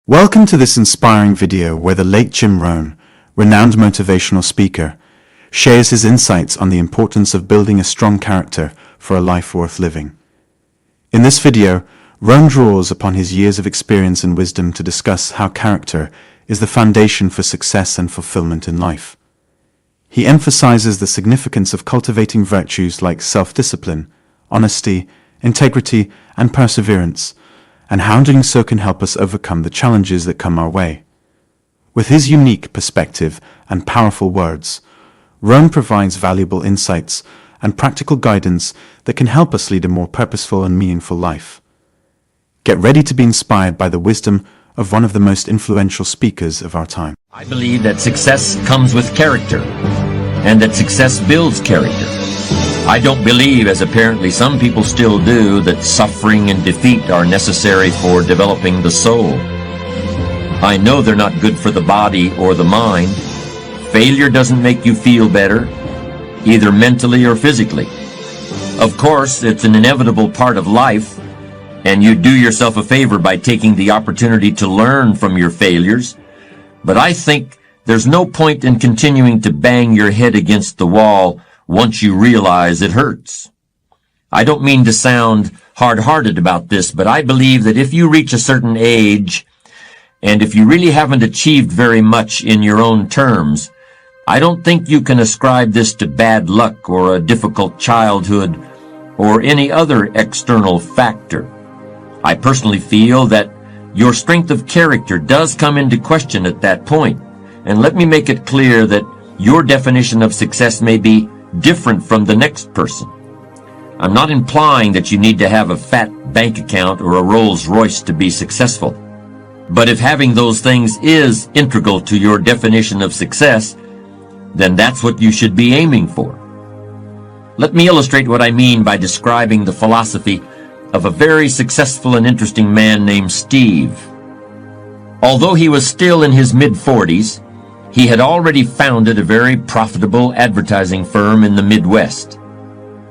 Welcome to this inspiring video where the late Jim Rohn, renowned motivational speaker, shares his insights on the importance of building a strong character for a life worth living. In this video, Rohn draws upon his years of experience and wisdom to discuss how character is the foundation for success and fulfillment in life. He emphasizes the significance of cultivating virtues like self-discipline, honesty, integrity, and perseverance, and how doing so can help us overcome the challenges that come our way. With his unique perspective and powerful words, Rohn provides valuable insights and practical guidance that can help us lead a more purposeful and meaningful life. Get ready to be inspired by the wisdom of one of the most influential speakers of our time. I believe that success comes with character, and that success builds character. I don't believe, as apparently some people still do, that suffering and defeat are necessary for developing the soul. I know they're not good for the body or the mind. Failure doesn't make you feel better, either mentally or physically. Of course, it's an inevitable part of life, and you do yourself a favor by taking the opportunity to learn from your failures. But I think there's no point in continuing to bang your head against the wall once you realize it hurts. I don't mean to sound hard-hearted about this, but I believe that if you reach a certain age, and if you really haven't achieved very much in your own terms, I don't think you can ascribe this to bad luck or a difficult childhood or any other external factor. I personally feel that your strength of character does come into question at that point. And let me make it clear that your definition of success may be different from the next person. I'm not implying that you need to have a fat bank account or a Rolls Royce to be successful. But if having those things is integral to your definition of success, then that's what you should be aiming for. Let me illustrate what I mean by describing the philosophy of a very successful and interesting man named Steve. Although he was still in his mid-40s, he had already founded a very profitable advertising firm in the Midwest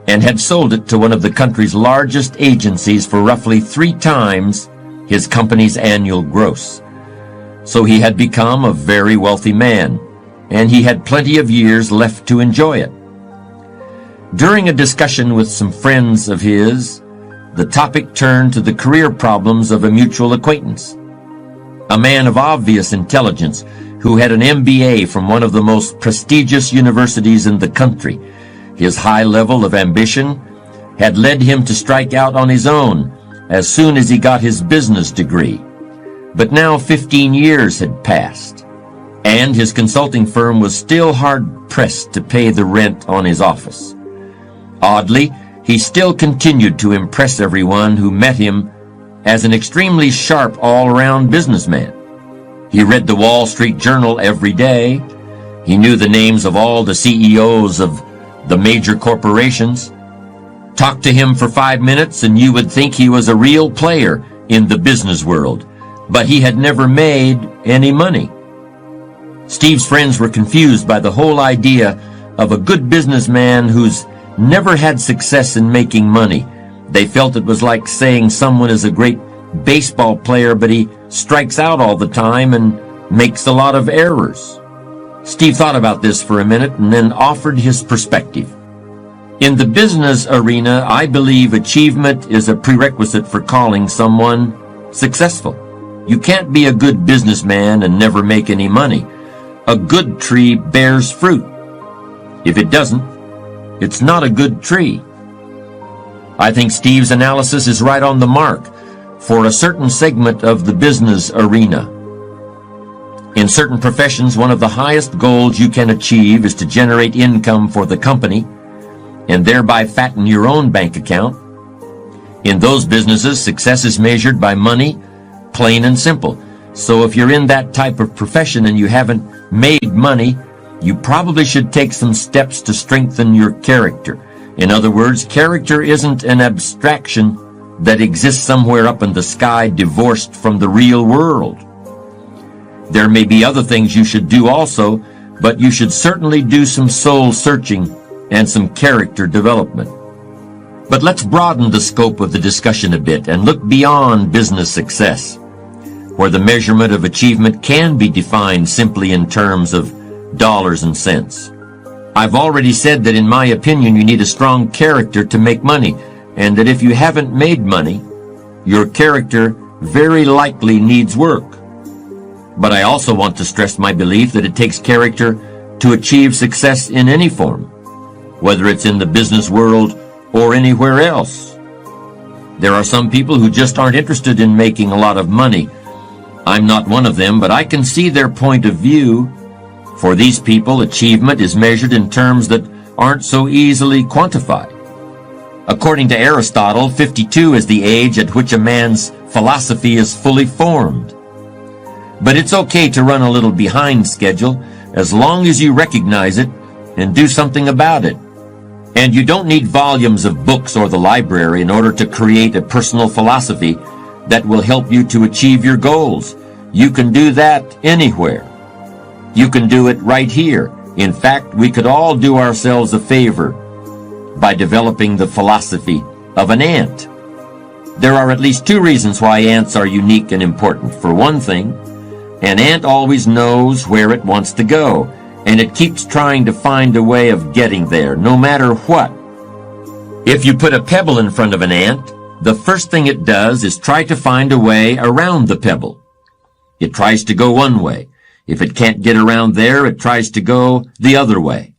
and had sold it to one of the country's largest agencies for roughly 3 times his company's annual gross. So he had become a very wealthy man, and he had plenty of years left to enjoy it. During a discussion with some friends of his, the topic turned to the career problems of a mutual acquaintance, a man of obvious intelligence who had an MBA from one of the most prestigious universities in the country. His high level of ambition had led him to strike out on his own as soon as he got his business degree. But now 15 years had passed, and his consulting firm was still hard-pressed to pay the rent on his office. Oddly, he still continued to impress everyone who met him as an extremely sharp all-around businessman. He read the Wall Street Journal every day. He knew the names of all the CEOs of the major corporations. Talk to him for 5 minutes and you would think he was a real player in the business world, but he had never made any money. Steve's friends were confused by the whole idea of a good businessman who's never had success in making money. They felt it was like saying someone is a great baseball player, but he strikes out all the time and makes a lot of errors. Steve thought about this for a minute and then offered his perspective. In the business arena, I believe achievement is a prerequisite for calling someone successful. You can't be a good businessman and never make any money. A good tree bears fruit. If it doesn't, it's not a good tree. I think Steve's analysis is right on the mark for a certain segment of the business arena. In certain professions, one of the highest goals you can achieve is to generate income for the company and thereby fatten your own bank account. In those businesses, success is measured by money, plain and simple. So if you're in that type of profession and you haven't made money, you probably should take some steps to strengthen your character. In other words, character isn't an abstraction that exists somewhere up in the sky divorced from the real world. There may be other things you should do also, but you should certainly do some soul searching and some character development. But let's broaden the scope of the discussion a bit and look beyond business success. where the measurement of achievement can be defined simply in terms of dollars and cents. I've already said that in my opinion you need a strong character to make money, and that if you haven't made money, your character very likely needs work. But I also want to stress my belief that it takes character to achieve success in any form, whether it's in the business world or anywhere else. There are some people who just aren't interested in making a lot of money. I'm not one of them, but I can see their point of view. For these people, achievement is measured in terms that aren't so easily quantified. According to Aristotle, 52 is the age at which a man's philosophy is fully formed. But it's okay to run a little behind schedule as long as you recognize it and do something about it. And you don't need volumes of books or the library in order to create a personal philosophy that will help you to achieve your goals. You can do that anywhere. You can do it right here. In fact, we could all do ourselves a favor by developing the philosophy of an ant. There are at least two reasons why ants are unique and important. For one thing, an ant always knows where it wants to go, and it keeps trying to find a way of getting there, no matter what. If you put a pebble in front of an ant, the first thing it does is try to find a way around the pebble. It tries to go one way. If it can't get around there, it tries to go the other way.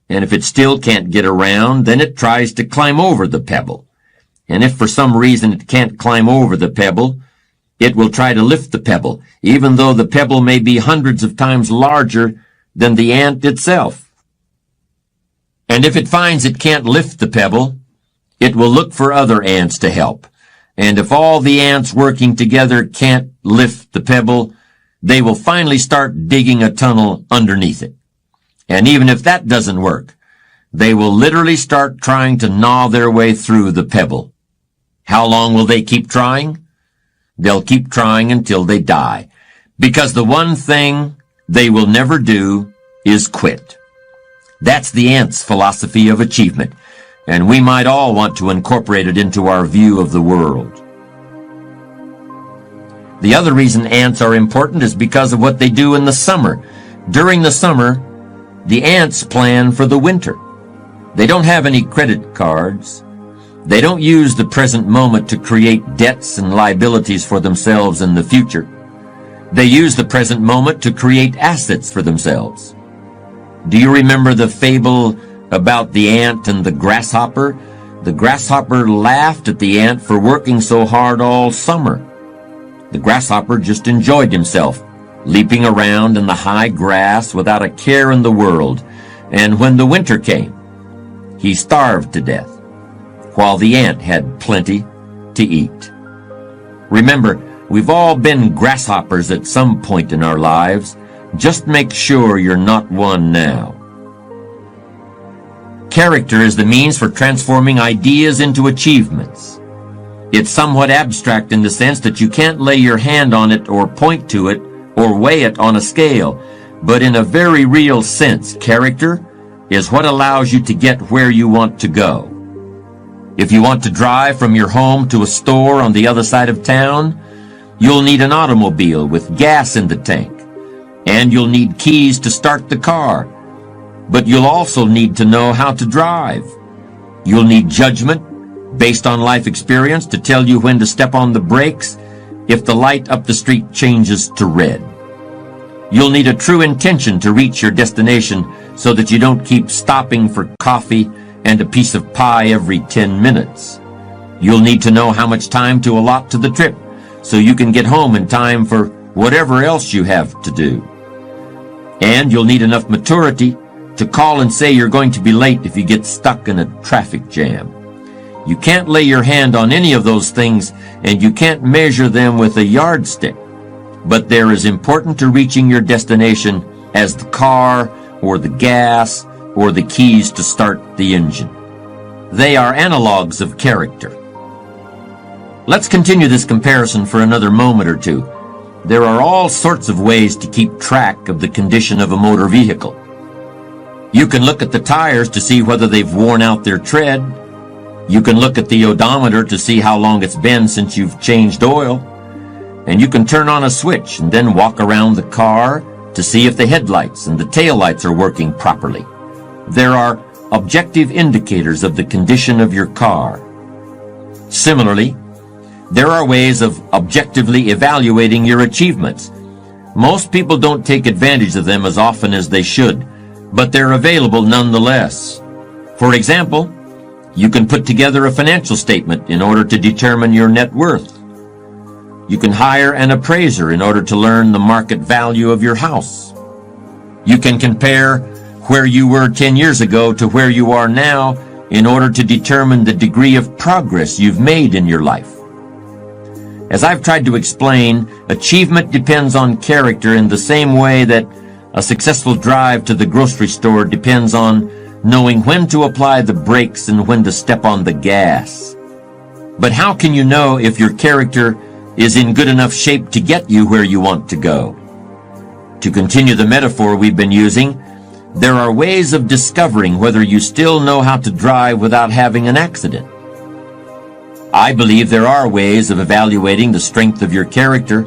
And if it still can't get around, then it tries to climb over the pebble. And if for some reason it can't climb over the pebble, it will try to lift the pebble, even though the pebble may be hundreds of times larger than the ant itself. And if it finds it can't lift the pebble, it will look for other ants to help. And if all the ants working together can't lift the pebble, they will finally start digging a tunnel underneath it. And even if that doesn't work, they will literally start trying to gnaw their way through the pebble. How long will they keep trying? They'll keep trying until they die, because the one thing they will never do is quit. That's the ant's philosophy of achievement, and we might all want to incorporate it into our view of the world. The other reason ants are important is because of what they do in the summer. During the summer, the ants plan for the winter. They don't have any credit cards. They don't use the present moment to create debts and liabilities for themselves in the future. They use the present moment to create assets for themselves. Do you remember the fable about the ant and the grasshopper? The grasshopper laughed at the ant for working so hard all summer. The grasshopper just enjoyed himself, leaping around in the high grass without a care in the world. And when the winter came, he starved to death, while the ant had plenty to eat. Remember, we've all been grasshoppers at some point in our lives. Just make sure you're not one now. Character is the means for transforming ideas into achievements. It's somewhat abstract in the sense that you can't lay your hand on it or point to it or weigh it on a scale, but in a very real sense, character is what allows you to get where you want to go. If you want to drive from your home to a store on the other side of town, you'll need an automobile with gas in the tank, and you'll need keys to start the car, but you'll also need to know how to drive. You'll need judgment based on life experience to tell you when to step on the brakes if the light up the street changes to red. You'll need a true intention to reach your destination so that you don't keep stopping for coffee and a piece of pie every 10 minutes. You'll need to know how much time to allot to the trip so you can get home in time for whatever else you have to do. And you'll need enough maturity to call and say you're going to be late if you get stuck in a traffic jam. You can't lay your hand on any of those things, and you can't measure them with a yardstick. But they're as important to reaching your destination as the car, or the gas, or the keys to start the engine. They are analogs of character. Let's continue this comparison for another moment or two. There are all sorts of ways to keep track of the condition of a motor vehicle. You can look at the tires to see whether they've worn out their tread. You can look at the odometer to see how long it's been since you've changed oil. and you can turn on a switch and then walk around the car to see if the headlights and the taillights are working properly. There are objective indicators of the condition of your car. Similarly, there are ways of objectively evaluating your achievements. Most people don't take advantage of them as often as they should, but they're available nonetheless. For example, you can put together a financial statement in order to determine your net worth. You can hire an appraiser in order to learn the market value of your house. You can compare where you were 10 years ago to where you are now in order to determine the degree of progress you've made in your life. As I've tried to explain, achievement depends on character in the same way that a successful drive to the grocery store depends on knowing when to apply the brakes and when to step on the gas. But how can you know if your character is in good enough shape to get you where you want to go? To continue the metaphor we've been using, there are ways of discovering whether you still know how to drive without having an accident. I believe there are ways of evaluating the strength of your character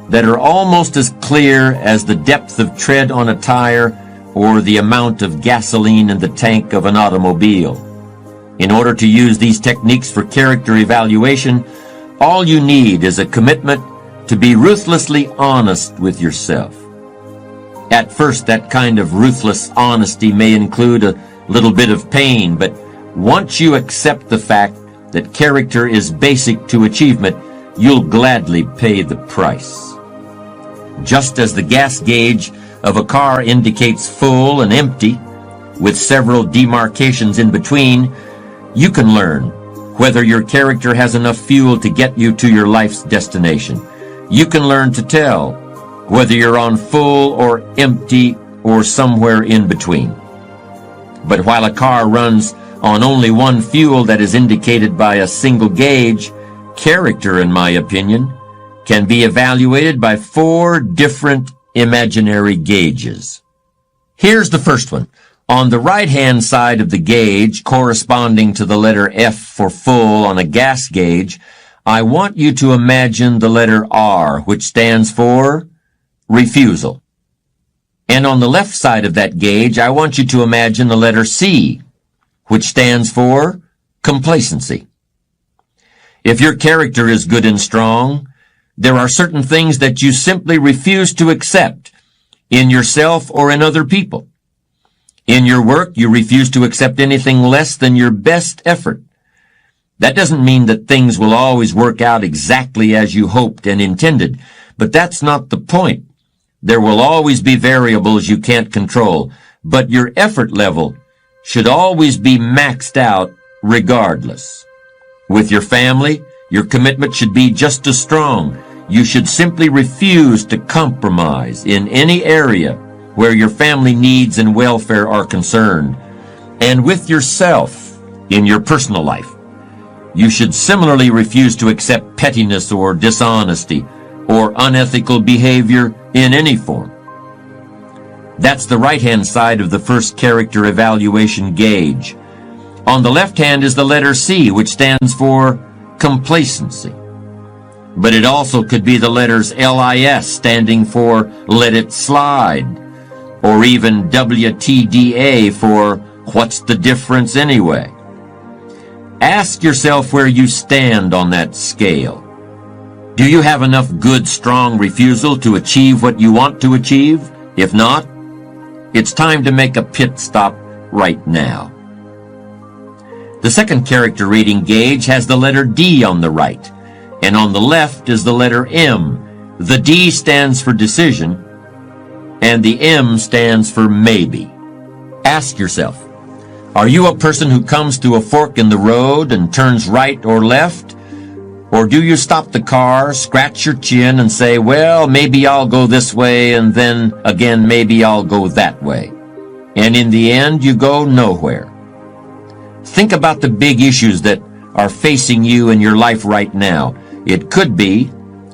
that are almost as clear as the depth of tread on a tire or the amount of gasoline in the tank of an automobile. In order to use these techniques for character evaluation, all you need is a commitment to be ruthlessly honest with yourself. At first, that kind of ruthless honesty may include a little bit of pain, but once you accept the fact that character is basic to achievement, you'll gladly pay the price. Just as the gas gauge of a car indicates full and empty, with several demarcations in between, you can learn whether your character has enough fuel to get you to your life's destination. You can learn to tell whether you're on full or empty or somewhere in between. But while a car runs on only one fuel that is indicated by a single gauge, character, in my opinion, can be evaluated by 4 different imaginary gauges. Here's the first one. On the right-hand side of the gauge, corresponding to the letter F for full on a gas gauge, I want you to imagine the letter R, which stands for refusal. And on the left side of that gauge, I want you to imagine the letter C, which stands for complacency. If your character is good and strong, there are certain things that you simply refuse to accept in yourself or in other people. In your work, you refuse to accept anything less than your best effort. That doesn't mean that things will always work out exactly as you hoped and intended, but that's not the point. There will always be variables you can't control, but your effort level should always be maxed out regardless. With your family, your commitment should be just as strong. You should simply refuse to compromise in any area where your family needs and welfare are concerned. And with yourself, in your personal life, you should similarly refuse to accept pettiness or dishonesty or unethical behavior in any form. That's the right-hand side of the first character evaluation gauge. On the left hand is the letter C, which stands for complacency. But it also could be the letters LIS, standing for let it slide, or even WTDA for what's the difference anyway. Ask yourself where you stand on that scale. Do you have enough good, strong refusal to achieve what you want to achieve? If not, it's time to make a pit stop right now. The second character rating gauge has the letter D on the right, and on the left is the letter M. The D stands for decision, and the M stands for maybe. Ask yourself, are you a person who comes to a fork in the road and turns right or left? Or do you stop the car, scratch your chin, and say, well, maybe I'll go this way, and then again, maybe I'll go that way. And in the end, you go nowhere. Think about the big issues that are facing you in your life right now. It could be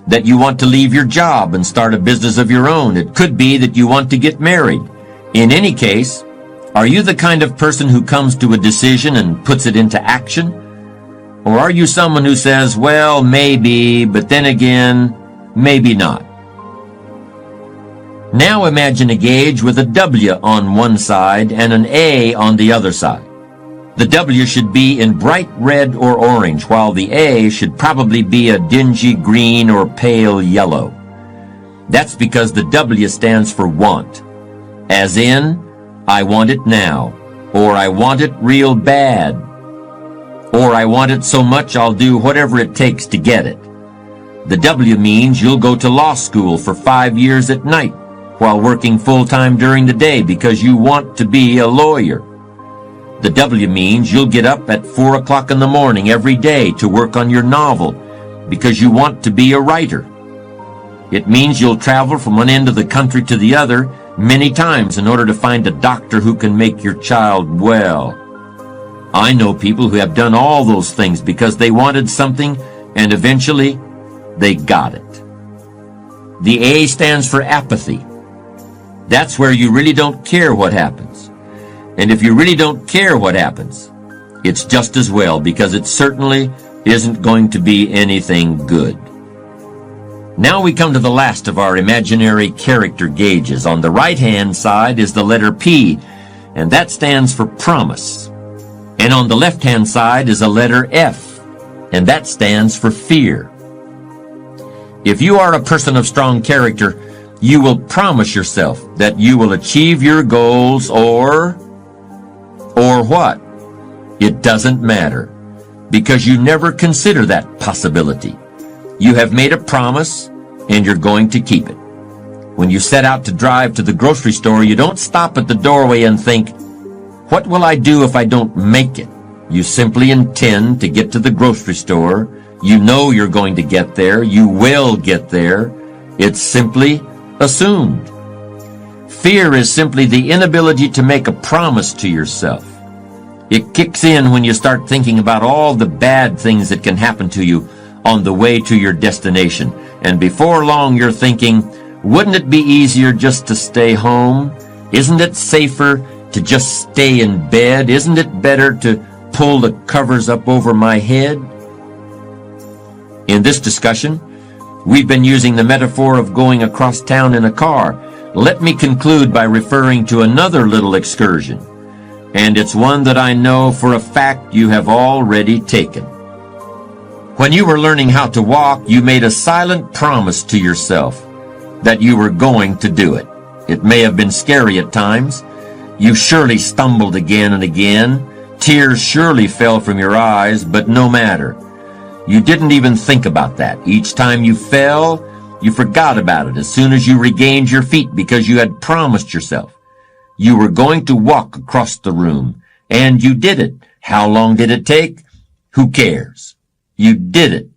that you want to leave your job and start a business of your own. It could be that you want to get married. In any case, are you the kind of person who comes to a decision and puts it into action? Or are you someone who says, well, maybe, but then again, maybe not. Now imagine a gauge with a W on one side and an A on the other side. The W should be in bright red or orange, while the A should probably be a dingy green or pale yellow. That's because the W stands for want, as in, I want it now, or I want it real bad, or I want it so much I'll do whatever it takes to get it. The W means you'll go to law school for 5 years at night while working full-time during the day because you want to be a lawyer. The W means you'll get up at 4 o'clock in the morning every day to work on your novel because you want to be a writer. It means you'll travel from one end of the country to the other many times in order to find a doctor who can make your child well. I know people who have done all those things because they wanted something and eventually they got it. The A stands for apathy. That's where you really don't care what happens. And if you really don't care what happens, it's just as well because it certainly isn't going to be anything good. Now we come to the last of our imaginary character gauges. On the right-hand side is the letter P, and that stands for promise. And on the left-hand side is a letter F, and that stands for fear. If you are a person of strong character, you will promise yourself that you will achieve your goals or what? It doesn't matter, because you never consider that possibility. You have made a promise, and you're going to keep it. When you set out to drive to the grocery store, you don't stop at the doorway and think, what will I do if I don't make it? You simply intend to get to the grocery store. You know you're going to get there. You will get there. It's simply assumed. Fear is simply the inability to make a promise to yourself. It kicks in when you start thinking about all the bad things that can happen to you on the way to your destination. And before long you're thinking, wouldn't it be easier just to stay home? Isn't it safer to just stay in bed? Isn't it better to pull the covers up over my head? In this discussion, we've been using the metaphor of going across town in a car. Let me conclude by referring to another little excursion, and it's one that I know for a fact you have already taken. When you were learning how to walk, you made a silent promise to yourself that you were going to do it. It may have been scary at times. You surely stumbled again and again. Tears surely fell from your eyes, but no matter. You didn't even think about that. Each time you fell, you forgot about it as soon as you regained your feet because you had promised yourself you were going to walk across the room. And you did it. How long did it take? Who cares? You did it.